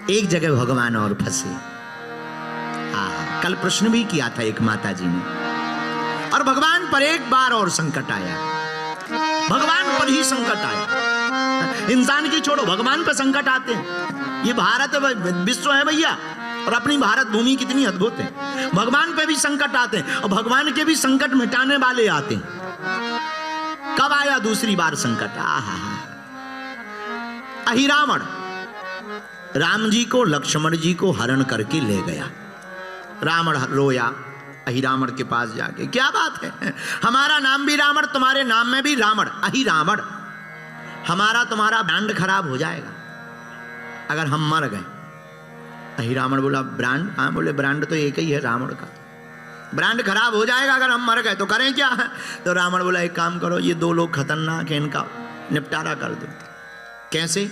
एक जगह भगवान और फंसे। कल प्रश्न भी किया था एक माता जी ने, और भगवान पर एक बार और संकट आया, भगवान पर ही संकट आया। इंसान की छोड़ो, भगवान पर संकट आते हैं। ये भारत विश्व है भैया, और अपनी भारत भूमि कितनी अद्भुत है। भगवान पे भी संकट आते हैं, और भगवान के भी संकट मिटाने वाले आते हैं। कब आया दूसरी बार संकट? अहिरावण राम जी को, लक्ष्मण जी को हरण करके ले गया। रावण रोया अहिरावण के पास जाके, क्या बात है, हमारा नाम भी रावण, तुम्हारे नाम में भी रावण, अहिरावण, हमारा तुम्हारा ब्रांड खराब हो जाएगा अगर हम मर गए। अहिरावण बोला ब्रांड? हाँ, बोले ब्रांड तो एक ही है रावण का, ब्रांड खराब हो जाएगा अगर हम मर गए, तो करें क्या? तो रावण बोला एक काम करो, ये दो लोग खतरनाक है, इनका निपटारा कर दो। कैसे?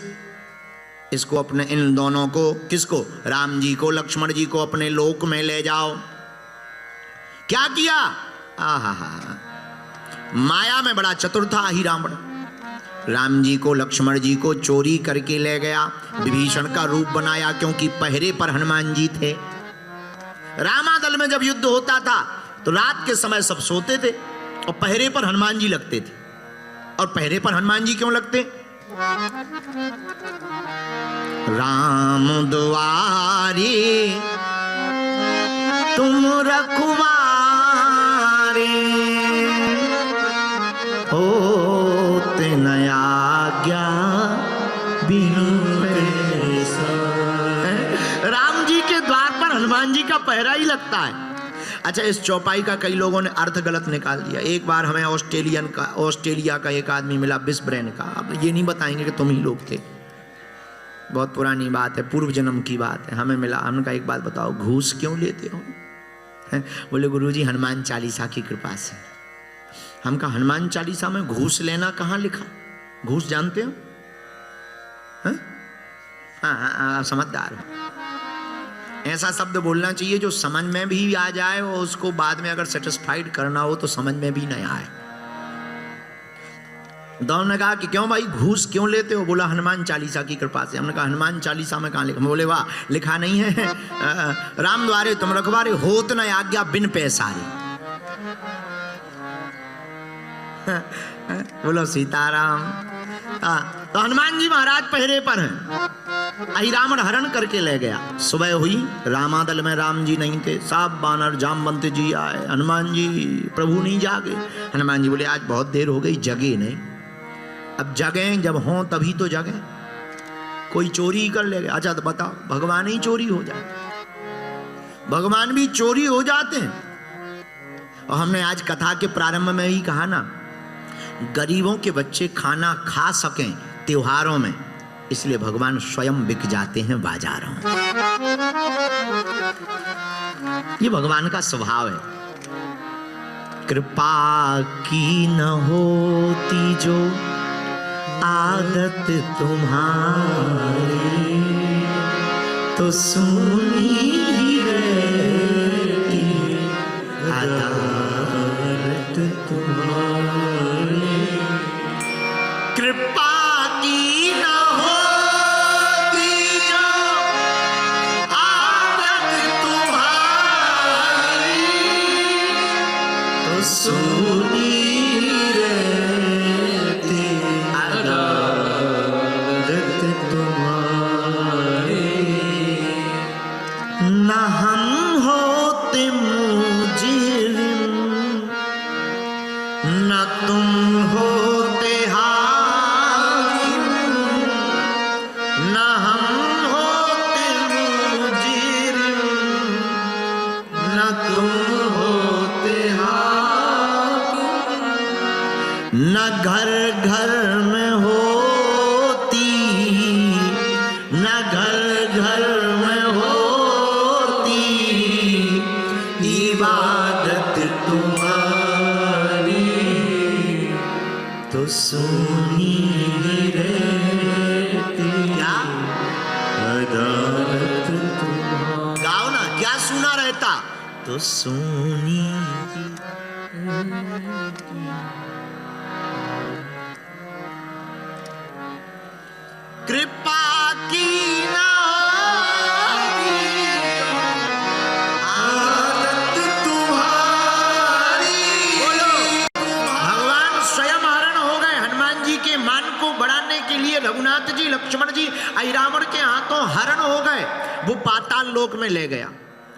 इसको अपने, इन दोनों को, किसको? राम जी को, लक्ष्मण जी को अपने लोक में ले जाओ। क्या किया? माया में बड़ा चतुर था अहिरावण। राम जी को, लक्ष्मण जी को चोरी करके ले गया, विभीषण का रूप बनाया, क्योंकि पहरे पर हनुमान जी थे। रामादल में जब युद्ध होता था तो रात के समय सब सोते थे और पहरे पर हनुमान जी लगते थे। और पहरे पर हनुमान जी क्यों लगते? राम दुआरे तुम रखवारे, होते न आज्ञा बिनु पैसा। राम जी के द्वार पर हनुमान जी का पहरा ही लगता है। अच्छा, इस चौपाई का कई लोगों ने अर्थ गलत निकाल दिया। एक बार हमें ऑस्ट्रेलिया का एक आदमी मिला, बिस्ब्रेन का। अब ये नहीं बताएंगे कि तुम ही लोग थे, बहुत पुरानी बात है, पूर्व जन्म की बात है। हमें मिला, हमने कहा एक बात बताओ, घूस क्यों लेते हो? बोले गुरुजी हनुमान चालीसा की कृपा से। हम कहा हनुमान चालीसा में घूस लेना कहाँ लिखा? घूस जानते हो? हाँ, समझदार हो। ऐसा शब्द बोलना चाहिए जो समझ में भी आ जाए और उसको बाद में अगर सेटिस्फाइड करना हो तो समझ में भी नहीं आए। तो हमने कहा कि क्यों भाई घूस क्यों लेते हो? बोला हनुमान चालीसा की कृपा से। हमने कहा हनुमान चालीसा में कहाँ लिखा? बोले वाह, लिखा नहीं है, राम द्वारे तुम रखवारे, होत न आज्ञा बिन पैसारे। बोलो सीताराम। तो हनुमान जी महाराज पहरे पर हैं। अहिरावण हरण करके ले गया। सुबह हुई, रामादल में राम जी नहीं थे, साब बानर जामवंत जी आए। हनुमान जी प्रभु नहीं जागे। हनुमान जी बोले आज बहुत देर हो गई, जगे नहीं। अब जगे जब हों तभी तो जगे, कोई चोरी कर ले गया। अच्छा तो बताओ, भगवान ही चोरी हो जाए? भगवान भी चोरी हो जाते हैं। और हमने आज कथा के प्रारंभ में ही कहा ना, गरीबों के बच्चे खाना खा सकें त्योहारों में, इसलिए भगवान स्वयं बिक जाते हैं बाजारों में। ये भगवान का स्वभाव है। कृपा की न होती जो आदत तुम्हारी, तो सुनी रहती अदालत तुम्हारी। कृपा की न होती जो आदत तुम्हारी, तो सुनी तो सोनी। कृपा की ना अहिरावण के हाथों हरण हो गए, वो पाताल लोक में ले गया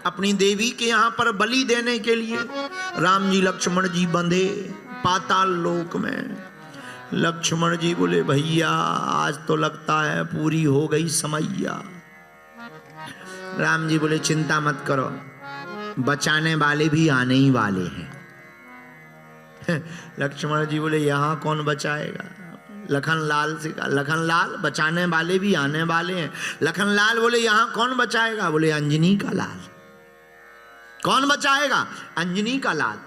अपनी देवी के यहाँ पर बलि देने के लिए। राम जी लक्ष्मण जी बंधे पाताल लोक में। लक्ष्मण जी बोले भैया आज तो लगता है पूरी हो गई समैया। राम जी बोले चिंता मत करो, बचाने वाले भी आने ही वाले हैं। लक्ष्मण जी बोले यहाँ कौन बचाएगा? लखनलाल से कहा लखनलाल बचाने वाले भी आने वाले हैं। लखनलाल बोले यहाँ कौन बचाएगा? बोले अंजनी का लाल। कौन बचाएगा? अंजनी का लाल।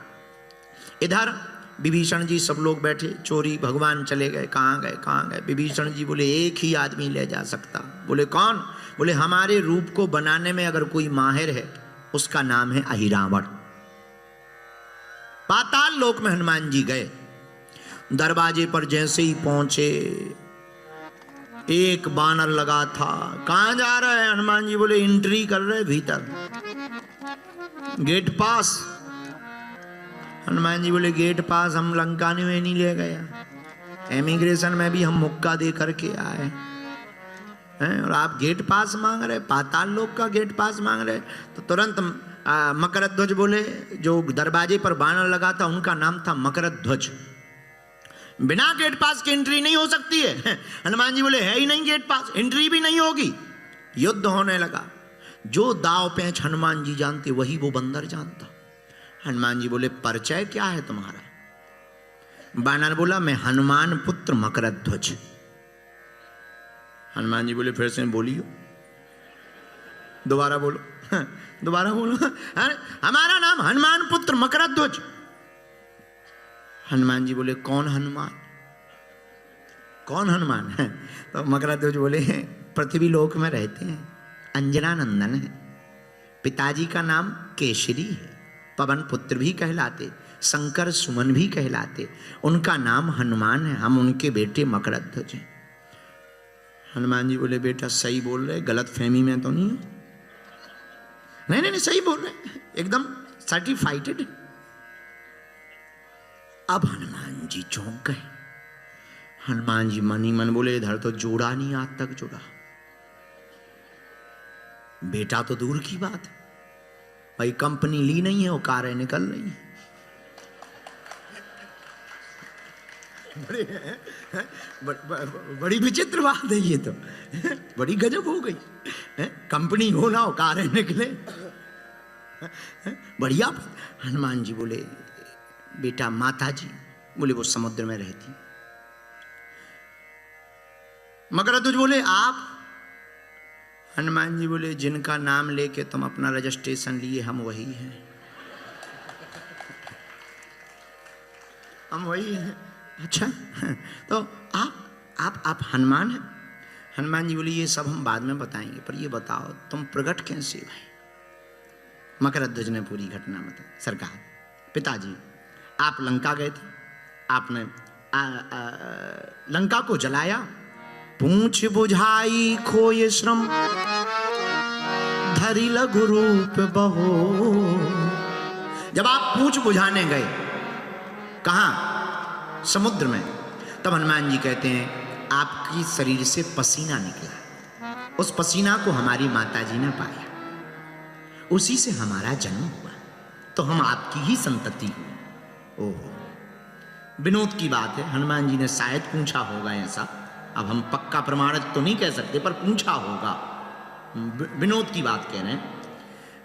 इधर विभीषण जी सब लोग बैठे, चोरी भगवान चले गए। कहाँ गए कहाँ गए? विभीषण जी बोले एक ही आदमी ले जा सकता। बोले कौन? बोले हमारे रूप को बनाने में अगर कोई माहिर है उसका नाम है अहिरावण। पाताल लोक में हनुमान जी गए, दरवाजे पर जैसे ही पहुंचे एक बानर लगा था। कहां जा रहे हैं? हनुमान जी बोले एंट्री कर रहे भीतर, गेट पास। हनुमान जी बोले गेट पास हम लंका में नहीं ले गया, इमिग्रेशन में भी हम मुक्का दे करके आए हैं और आप गेट पास मांग रहे, पाताल लोक का गेट पास मांग रहे। तो तुरंत मकरध्वज बोले, जो दरवाजे पर बानर लगा था उनका नाम था मकरध्वज। बिना गेट पास की एंट्री नहीं हो सकती है। हनुमान जी बोले है ही नहीं गेट पास, एंट्री भी नहीं होगी। युद्ध होने लगा। जो दाव पेंच हनुमान जी जानते वही वो बंदर जानता। हनुमान जी बोले परिचय क्या है तुम्हारा? बानर बोला मैं हनुमान पुत्र मकरध्वज। हनुमान जी बोले फिर से बोलियो, दोबारा बोलो, दोबारा बोलो। हमारा नाम हनुमान पुत्र मकरध्वज। हनुमान जी बोले कौन हनुमान? कौन हनुमान है? तो मकरध्वज बोले पृथ्वी लोक में रहते हैं, अंजना नंदन है, पिताजी का नाम केशरी है, पवन पुत्र भी कहलाते, शंकर सुमन भी कहलाते, उनका नाम हनुमान है, हम उनके बेटे मकरध्वज हैं। हनुमान जी बोले बेटा सही बोल रहे, गलत फहमी में तो नहीं? नहीं नहीं सही बोल रहे, एकदम सर्टिफाइड। अब हनुमान जी चौंक गए। हनुमान जी मन ही मन बोले इधर तो जोड़ा नहीं, आज तक जोड़ा। बेटा तो दूर की बात है, भाई कंपनी ली नहीं है, वो कारें निकल रही है। बड़ी विचित्र बात है ये तो, बड़ी गजब हो गई। कंपनी हो ना हो कारें निकले, बढ़िया। हनुमान जी बोले बेटा माता जी? बोले वो समुद्र में रहती। मकरध्वज बोले आप? हनुमान जी बोले जिनका नाम लेके तुम अपना रजिस्ट्रेशन लिए हम वही हैं, हम वही हैं। अच्छा तो आप हनुमान हैं? हनुमान जी बोले ये सब हम बाद में बताएंगे, पर ये बताओ तुम प्रकट कैसे भाई? मकरध्वज ने पूरी घटना बताई। सरकार पिताजी आप लंका गए थे, आपने लंका को जलाया, पूंछ बुझाई खोए श्रम, धरी लघु रूप बहो। जब आप पूंछ बुझाने गए कहां? समुद्र में। तब हनुमान जी कहते हैं आपकी शरीर से पसीना निकला, उस पसीना को हमारी माता जी ने पाया, उसी से हमारा जन्म हुआ, तो हम आपकी ही संतति हुए। ओहो, विनोद की बात है, हनुमान जी ने शायद पूछा होगा ऐसा, अब हम पक्का प्रमाणित तो नहीं कह सकते, पर पूछा होगा, विनोद की बात कह रहे हैं।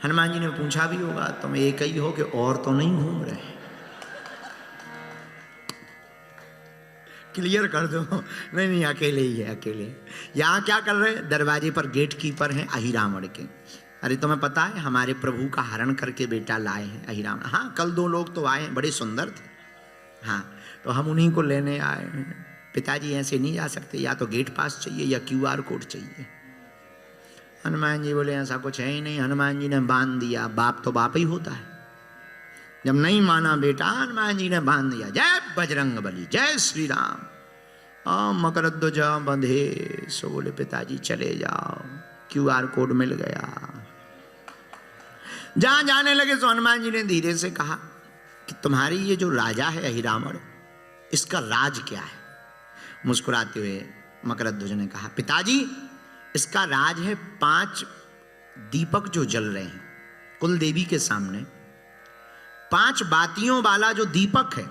हनुमान जी ने पूछा भी होगा तुम एक ही हो कि और तो नहीं घूम रहे? क्लियर कर दो। नहीं नहीं अकेले ही है, अकेले। यहाँ क्या कर रहे हैं? दरवाजे पर गेट कीपर हैं अहिरावण के। अरे तुम्हें पता है हमारे प्रभु का हरण करके बेटा लाए हैं अहिरावण। हाँ कल 2 लोग तो आए हैं, बड़े सुंदर थे। हाँ तो हम उन्हीं को लेने आए हैं। पिताजी ऐसे नहीं जा सकते, या तो गेट पास चाहिए या QR कोड चाहिए। हनुमान जी बोले ऐसा कुछ है ही नहीं। हनुमान जी ने बांध दिया, बाप तो बाप ही होता है। जब नहीं माना बेटा, हनुमान जी ने बांध दिया, जय बजरंग बली, जय श्री राम। मकरध्वज बंधे सो बोले पिताजी चले जाओ, QR कोड मिल गया। जहां जाने लगे तो हनुमान जी ने धीरे से कहा कि तुम्हारी ये जो राजा है अहिरावण, इसका राज क्या है? मुस्कुराते हुए मकरध्वज ने कहा पिताजी इसका राज है 5 दीपक जो जल रहे हैं कुल देवी के सामने। 5 बातियों वाला जो दीपक है,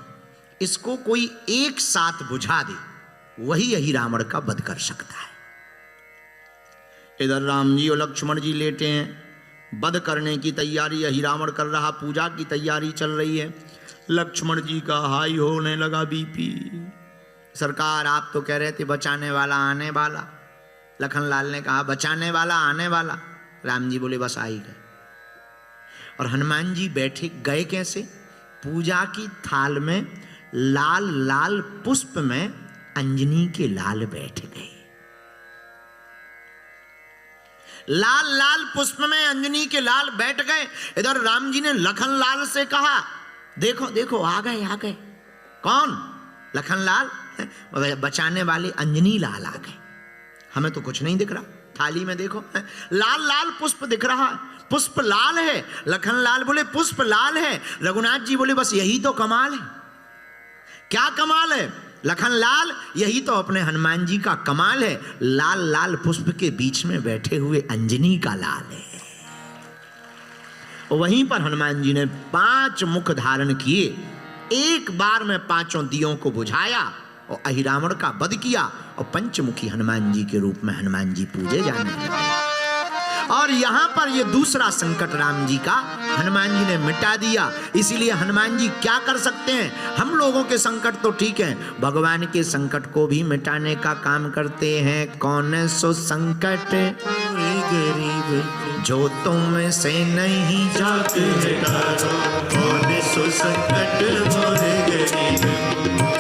इसको कोई एक साथ बुझा दे, वही यही रावण का वध कर सकता है। इधर राम जी और लक्ष्मण जी लेटे हैं, वध करने की तैयारी यही रावण कर रहा, पूजा की तैयारी चल रही है। लक्ष्मण जी का हाई होने लगा बीपी। सरकार आप तो कह रहे थे बचाने वाला आने वाला। लखनलाल ने कहा बचाने वाला आने वाला। राम जी बोले बस आ ही गए। और हनुमान जी बैठे गए कैसे? पूजा की थाल में लाल लाल पुष्प में अंजनी के लाल बैठ गए। लाल लाल पुष्प में अंजनी के लाल बैठ गए। इधर राम जी ने लखनलाल से कहा देखो देखो आ गए आ गए। कौन? लखनलाल? बचाने वाले अंजनी लाल आ गए। हमें तो कुछ नहीं दिख रहा, थाली में देखो लाल लाल पुष्प दिख रहा है, पुष्प लाल है। लखनलाल बोले पुष्प लाल है। रघुनाथ जी बोले बस यही तो कमाल है। क्या कमाल है? लखनलाल यही तो अपने हनुमान जी का कमाल है, लाल लाल पुष्प के बीच में बैठे हुए अंजनी का लाल है। वहीं पर हनुमान जी ने 5 मुख धारण किए, एक बार में 5 दियों को बुझाया और अहिरावण का वध किया और पंचमुखी हनुमान जी के रूप में हनुमान जी पूजे जाने लगे। और यहां पर ये दूसरा संकट राम जी का हनुमान जी ने मिटा दिया। इसीलिए हनुमान जी क्या कर सकते हैं? हम लोगों के संकट तो ठीक है, भगवान के संकट को भी मिटाने का काम करते हैं। कौन सो संकट गरीब जो तुम से नहीं जाते, कौन सो संकट गरीब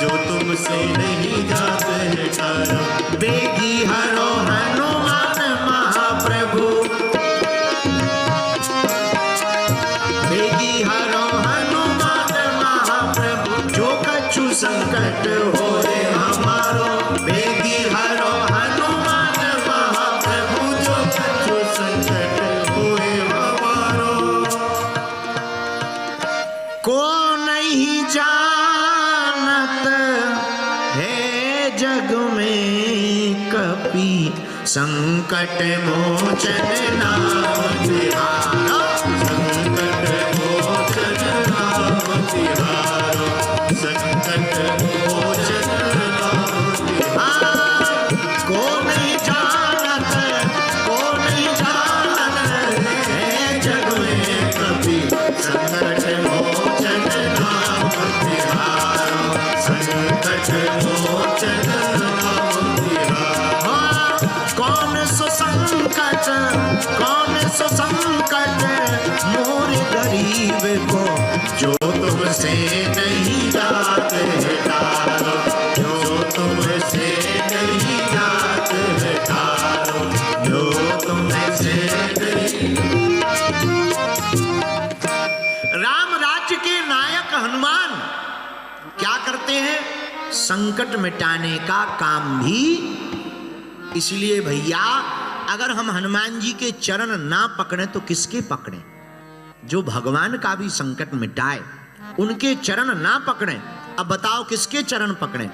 जो तुमसे नहीं जाते, बेगी हरो हनुमान महाप्रभु, बेगी हरो हनुमान महाप्रभु, जो कछु संकट होए हमारो, बेगी हरो हनुमान महाप्रभु, जो कछु संकट होए हमारो। को नहीं जानत है जग में कपि, संकट मोचन नाम तिहारो, संकट मोचन नाम तिहारो, संकट मोचन नाम तिहारो। को नहीं जानत है जग में कपि, संकट मोचन नाम तिहारो, संकट मोचन नाम तिहारो। कौन सो संकट मोर गरीब को, जो तुमसे नहीं जाते तारो, जो तुमसे नहीं जाते तारो, जो तुमसे नहीं। राम राज्य के नायक हनुमान क्या करते हैं? संकट मिटाने का काम भी। इसलिए भैया अगर हम हनुमान जी के चरण ना पकड़े तो किसके पकड़े? जो भगवान का भी संकट मिटाए उनके चरण ना पकड़े। अब बताओ किसके चरण पकड़े?